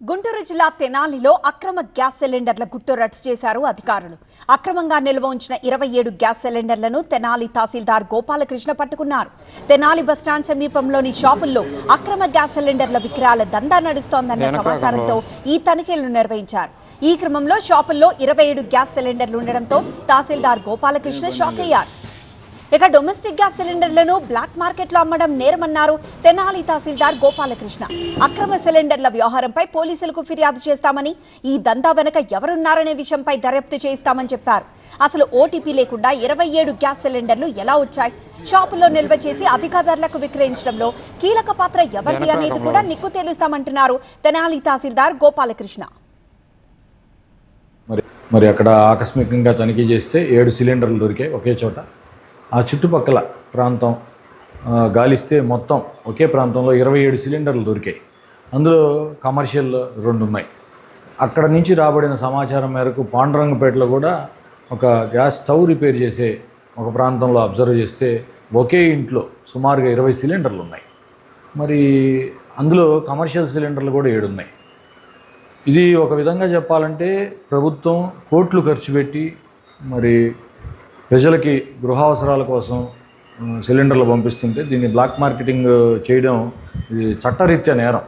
గుంటూరు జిల్లా తెనాలిలో అక్రమ గ్యాస్ సిలిండర్ల గుట్టు రట్టు చేశారు అధికారులు. అక్రమంగా నిల్వ ఉంచిన 27 గ్యాస్ సిలిండర్లను తెనాలి తహసీల్దార్ గోపాలకృష్ణ పట్టుకున్నారు. తెనాలి బస్టాండ్ సమీపంలోని షాపుల్లో అక్రమ గ్యాస్ సిలిండర్ల విక్రయాల దందా నడుస్తోందన్న సమాచారంతో ఈ తనిఖీలను నిర్వహించారు. ఈ క్రమంలో షాపుల్లో 27 గ్యాస్ సిలిండర్లు ఉండడంతో తహసీల్దార్ గోపాలకృష్ణ షాక్ అయ్యారు. ఇక డొమెస్టిక్ గ్యాస్ సిలిండర్లను బ్లాక్ మార్కెట్లో అమ్మడం నేరమన్నారు తెనాలి తహసీల్దార్ గోపాలకృష్ణ. అక్రమ సిలిండర్ల వ్యవహారంపై పోలీసులకు ఫిర్యాదు చేస్తామని, ఈ దందా వెనక ఎవరున్నారనే విషయంపై దర్యాప్తు చేయిస్తామని చెప్పారు. అసలు ఓటీపీ లేకుండా 27 గ్యాస్ సిలిండర్లు ఎలా వచ్చాయి, షాపుల్లో నిల్వ చేసి అధిక ధరలకు విక్రయించడంలో కీలక పాత్ర ఎవరిది అనేది కూడా నిక్కు తేలుస్తామంటున్నారు తెనాలి తహసీల్దార్ గోపాలకృష్ణ. మరి అక్కడ ఆకస్మికంగా తనిఖీ చేస్తే 7 సిలిండర్లు దొరికాయి ఒకే చోట. ఆ చుట్టుపక్కల ప్రాంతం గాలిస్తే మొత్తం ఒకే ప్రాంతంలో 27 సిలిండర్లు దొరికాయి. అందులో కమర్షియల్ 2 ఉన్నాయి. అక్కడ నుంచి రాబడిన సమాచారం మేరకు పాండురంగపేటలో కూడా ఒక గ్యాస్ స్టవ్ రిపేర్ చేసే ఒక ప్రాంతంలో అబ్జర్వ్ చేస్తే ఒకే ఇంట్లో సుమారుగా 20 సిలిండర్లు ఉన్నాయి. మరి అందులో కమర్షియల్ సిలిండర్లు కూడా 7 ఉన్నాయి. ఇది ఒక విధంగా చెప్పాలంటే ప్రభుత్వం కోట్లు ఖర్చు పెట్టి మరి ప్రజలకి గృహావసరాల కోసం సిలిండర్లు పంపిస్తుంటే దీన్ని బ్లాక్ మార్కెటింగ్ చేయడం ఇది చట్టరీత్యా నేరం.